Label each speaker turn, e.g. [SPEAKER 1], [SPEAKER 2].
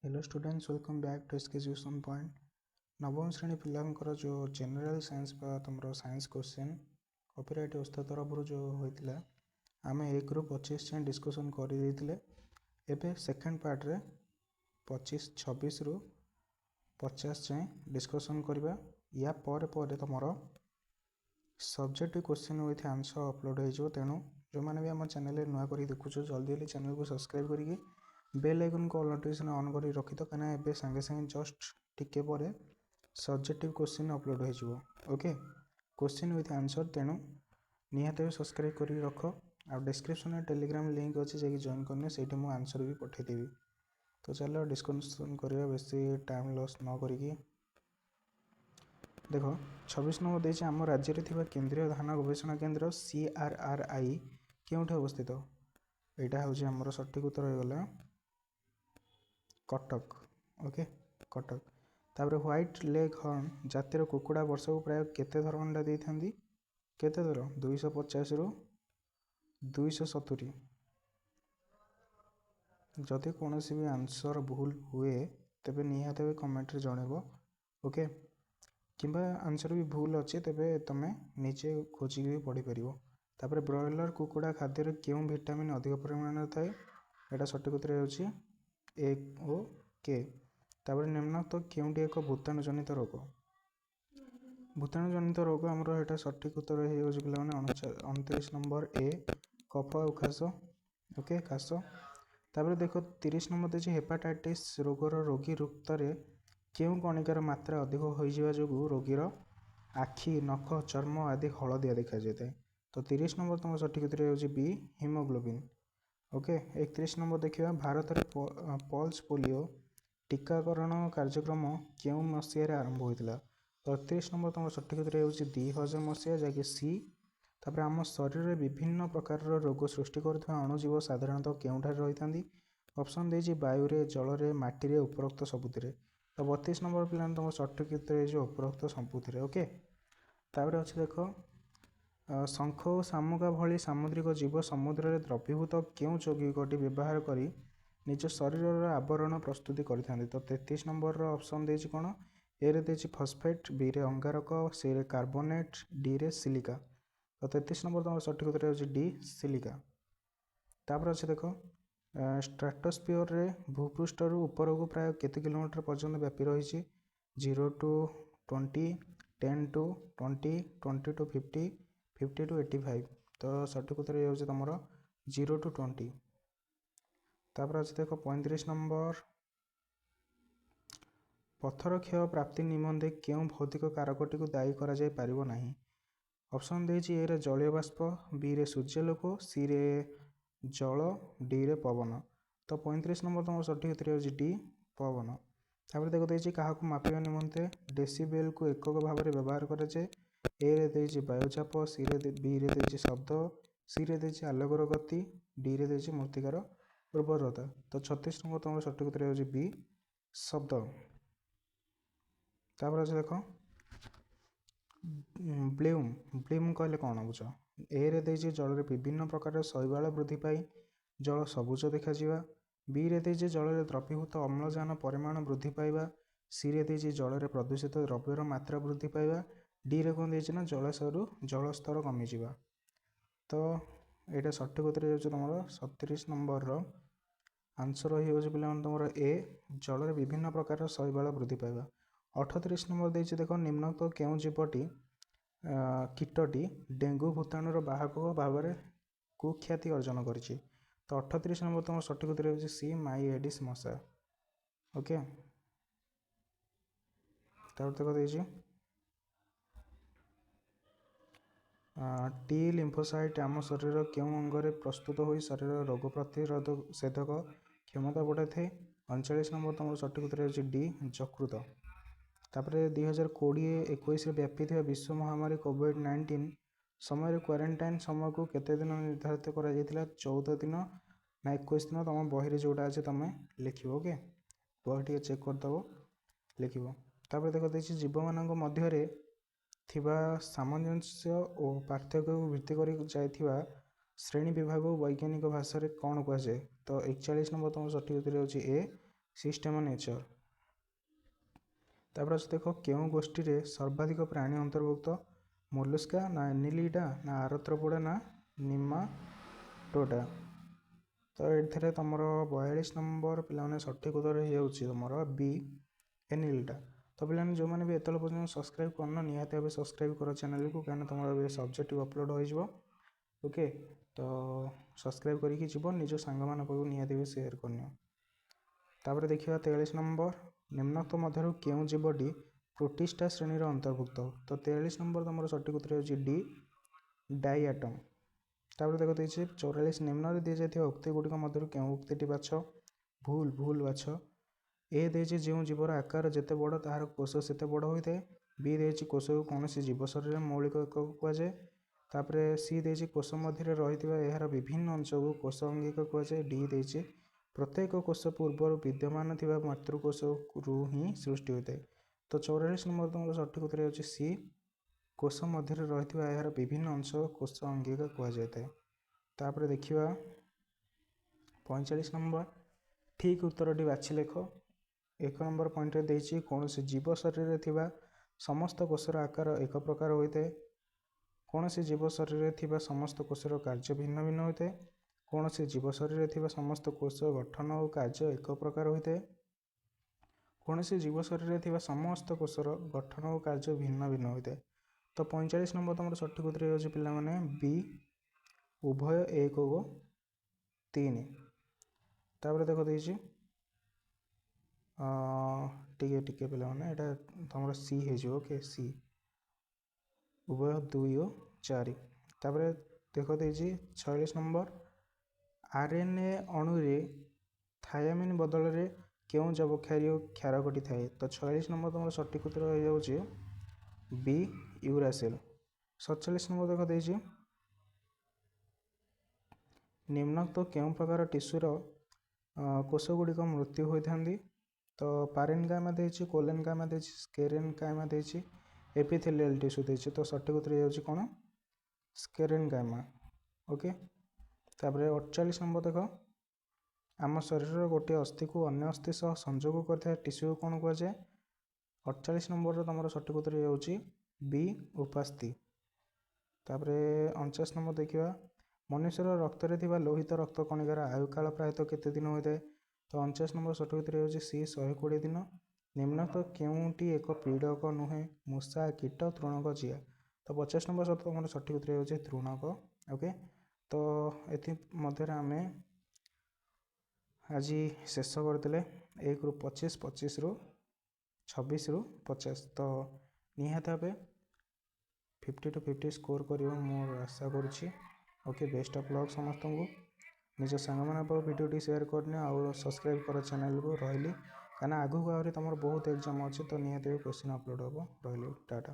[SPEAKER 1] Hello students, welcome back to education point. नवम श्रेणी पिलांकर जो जनरल साइंस तुम साइंस क्वेश्चन कॉपीराइट व्यवस्था तरफ जो होता आम 1 ରୁ 25 जाए डिस्कसन कर सेकेंड पार्ट रे 26 ରୁ 50 जाए डिस्कसन करवा। या पर तुम subjective question with answer upload हो। तेणु जो मैंने भी आम चैनल नुआ कर देखुच जल्दी जल्दी चैनल को सब्सक्राइब करके बेल आइकन को नोटिफिकेशन ऑन कर रखी तो कहीं ए सांगे सांगे जस्ट टिके पर सब्जेक्टिव क्वेश्चन अपलोड हो। Okay, question with answer. तेणु निहाती सब्सक्राइब कर रख। आ डिस्क्रिप्शन में टेलीग्राम लिंक अच्छे जाकि जॉइन करने से आंसर भी पठेदेवी। तो चलो डिस्कसन करवा बेसी टाइम लॉस न करिकी। देख 26 नंबर देछि आम राज्य में केंद्रीय धान गवेषणा केन्द्र CRRI केउठे अवस्थित। यहाँ हूँ आमर सठिक उत्तर होगा कटक। ओके, कटक। तापर व्हाइट लेग हर्न जातिर कुकुड़ा वर्ष को प्राय केते थर अंडा दे था केते थर 250 ରୁ 270। जदि कौन भी आंसर भूल हुए तेब निहाती कमेंट रे जनइब। ओके, किंबा आंसर भी भूल अच्छे तेबे तमें निजे खोजिक भी पढ़ी पार। तापर ब्रॉयलर कुकुड़ा खाद्य क्यों विटामिन अधिक परिमाण थाए। यहाँ सठिक उत्तर हो ए ओ के। तापर निम्नलिखित केउंटी एक भूताणु जनित रोग। भूताणु जनित रोग आमर यहाँ सठिक उत्तर हो पे 29 नंबर ए कफ और खास। ओके, खास। तापर देख 30 नंबर देछि हेपाटाइटिस रोगर रोगी रक्त में केउं कणिकार मात्रा अधिक हो जो रोगीर आखि नख चर्म आदि हलदिया देखा जाए। तो 30 नंबर तुम सठिक उत्तर हो बी हिमोग्लोबिन। ओके, 31 नंबर देखिए भारत में पल्स पोलियो टीकाकरण कार्यक्रम क्यों मसीह आरंभ होता। 31 नंबर तुम सठिक उत्तर हो 2000 मसीहा जैक सी। तापर आम शरीर में विभिन्न प्रकार रोग सृष्टि करुवा अणुजीव साधारणतः केउठार रही था। ऑप्शन देछि वायु जल माटी उपरोक्त सबुतिर। तो 32 नंबर पिला तुम सठिक उत्तर उपरोक्त सबुतिर। ओके, तापर अच्छे देख शंख और शामुका भली सामुद्रिक जीव समुद्र में द्रवीभूत क्यों यौगिकटी व्यवहार करी निज शरीर आवरण प्रस्तुति करें। तो 33 नंबर ऑप्शन देछि कौन ए रे देछि फॉस्फेट, बी रे अंगारक, सी रे कार्बोनेट, डी रे सिलिका। तो 33 नंबर तुम सठिक उत्तर हो डी सिलिका। तापर अच्छे देख स्ट्राटोस्फीयर रे भूपृष्ठर ऊपर को प्राय केते किलोमीटर पर्यंत व्यापी रही। 0 to 20, 10 to 20, 20 to 50, 50 to 85। तो सठिक उत्तर हो तुम 0 to 20। तापर अच्छे देख 35 नंबर पत्थर क्षय प्राप्ति निमंते क्यों भौतिक कारकटी को दायी करा जाय परिबो नाही। ऑप्शन देछि ए रे जलीय बाष्प, बी रे सूर्यालोक, सी रे जल, डी रे पवन। तो 35 नंबर तुम सठिक उत्तर हो डी पवन। तापर देखो देछि काहाकू मापिया निमंते डेसिबेल को एकक भाव में व्यवहार करे जे। ए रे देछि वायुचाप, सी रे बी रे देछि शब्द, सी रे देछि आलोकर गति, डी रे देछि मूर्तिकार उर्वरता। तो 36 नंबर तुम सठिक उत्तर हो बी शब्द। तापर अच्छे देख ब्लूम ब्लूम कहले कौन बुझ। ए रे देछि जल रे विभिन्न प्रकार शैवाल वृद्धि पाई जल सबुज देखा। बी रे देछि जल रे द्रवीभूत अम्लजान परिमाण वृद्धि पाइबा, सी रे देछि जल रे प्रदूषित द्रव्यर मात्रा वृद्धि पाइबा, डी रे कौन देछि ना जलाशय जल स्तर कमी जावा। तो यहाँ सठिक उत्तर हो तुम 37 नंबर आंसर हो तुम ए जल रे विभिन्न प्रकार शैवाल वृद्धि पाइबा। 38 नंबर देछि देख निम्नलिखित केउं जीवटी कीटटी डेंगू भूताणुर बाहक भाव में कुख्याति अर्जन करिछि। तो 38 नंबर तुम सठिक उत्तर हो सी माई एडिस मशा। ओके, तापर देख टी लिम्फोसाइट आम शरीर क्यों अंगरे प्रस्तुत हो शरीर रोग प्रतिरोधक क्षमता बढ़ाई थे। 39 नंबर तुम सठिक उत्तर हो डी यकृत। तापर 2020-21 व्यापी विश्व महामारी कोविड-19 समय क्वारंटाइन समय को केते दिन निर्धारित करा 14 दिन ना 21 दिन तुम बही जोटा अच्छे तुम लिख। ओके, बही टे चेक करदेव लिख। तापर देख देखिए जीव मान मध्य थिबा सामंजस्य और पार्थक्य को भित्ति करी जाइथिबा श्रेणी विभाग वैज्ञानिक भाषा रे कौन कहुए। तो 41 नंबर तुम सठिक उत्तर हो ए सिस्टम नेचर। तापर अच्छे देख क्यों गोष्ठी रे सर्वाधिक प्राणी अंतर्भुक्त मोलस्का ना एनिलिडा ना आरथ्रोपोडा ना निमाटोडा। तो ये तुम 42 नंबर पे सठिक उत्तर हो बी एनिलिडा। तो पे जो मैंने भी एतल पर्यटन सब्सक्राइब करना निहाती भाव सब्सक्राइब कर चैनल को कहीं तुम सब्जेक्ट अपलोड हो ओके। तो सब्सक्राइब करके जीव निज सांग मान निहाती भाव सेयार करनी। तापर देखिए 43 नंबर निम्नोक्त मध्य क्यों जीवटी प्रोटिस्टा श्रेणी अंतर्भुक्त। तो 43 नंबर तुम सठिक उत्तर हो डी डाइआटम। तापर देख देखिए 44 निम्न दी जाती उक्ति गुड़िक मध्य क्यों उक्ति बाछ भूल भूल बाछ। ए देछि जो जीवर आकार जिते बड़ तार कोष सेते बड़ होता है। बी देछि कोष को कौन जीव शरीर मौलिक एकक कहुए। तापर सी देछि कोष मध्य रही यार विभिन्न अंश को कोष अंगिक कहुए। डी देछि प्रत्येक कोष पूर्व विद्यमान थिबा मातृकोष रु ही सृष्टि होता है। तो 44 नंबर तुम सठिक उत्तर हो सी कोष मध्य रही यार विभिन्न अंश कोष अंगिक कहुए। तापर देखिए 45 नंबर ठीक उत्तरटी बाछि लेख। 1 नंबर पॉइंट देछि कौन से जीव शरीर में थिबा समस्त कोषर आकार एक प्रकार होता है। कौन से जीव शरीर में थिबा समस्त कोषर कार्य भिन्न भिन्न होता है। कौन से जीव शरीर में थिबा समस्त कोष गठन और कार्य एक प्रकार होता है। कौन से जीव शरीर में थिबा समस्त कोषर गठन और कार्य भिन्न भिन्न होता है। तो 45 नंबर तुम सठिक उत्तर हो पाने बी उभय 1 को 3। तापर देख देखिए टिके टिके पे यहाँ तुम सी हो ओके सी उभय 2 और 4। तापर देख देखिए 46 नंबर आरएनए अणु रे थायामिन बदल रे क्यों जबक्षारी क्षार घटी थाए। तो 46 नंबर तुम सठिक उत्तर हो बी यूरासिल। 47 नंबर देख देखिए निम्नोक्त क्यों प्रकार टिश्यूर कोष गुड़िक मृत्यु होता। तो पारेन्काइमा देछि कोलेनकाइमा देछि स्क्लेरेनकाइमा देछि एपिथेलियल टिश्यू देछि। तो सठिक उत्तर हो कौन स्क्लेरेनकाइमा ओके। तापर 48 नंबर देख आम शरीर गोटे अस्थि को अन्य अस्थि सह संजोग करता टिश्यू कौन कहुए। 48 नंबर तुम सठिक उत्तर हो बी उपास्थि। तापर 49 नंबर देखिए मनुष्यर रक्त में लोहित रक्त कणिकार आयुकाल प्रायतः केते दिन होता है। तो 49 नंबर सठिक उत्तर हो सी 120 दिन। निम्नोक्त क्योंटी एक पीड़क नुहे मूषा कीट तृणक जिया। तो 50 नंबर तुम सठिक उत्तर हो तृणक ओके। तो ये आम आज शेष करते 1 ରୁ 25 25 ରୁ 26 ରୁ 50। तो निहाती भाव 50 to 50 स्कोर कर आशा करुँची ओके। बेस्ट ऑफ लक समस्त को निज सांग मान भिडियो शेयर करने और सब्सक्राइब कर चैनल को रही कहीं आगू आहरी तुम बहुत एग्जाम अच्छे। तो निहाती क्वेश्चन अपलोड हम रही टाटा।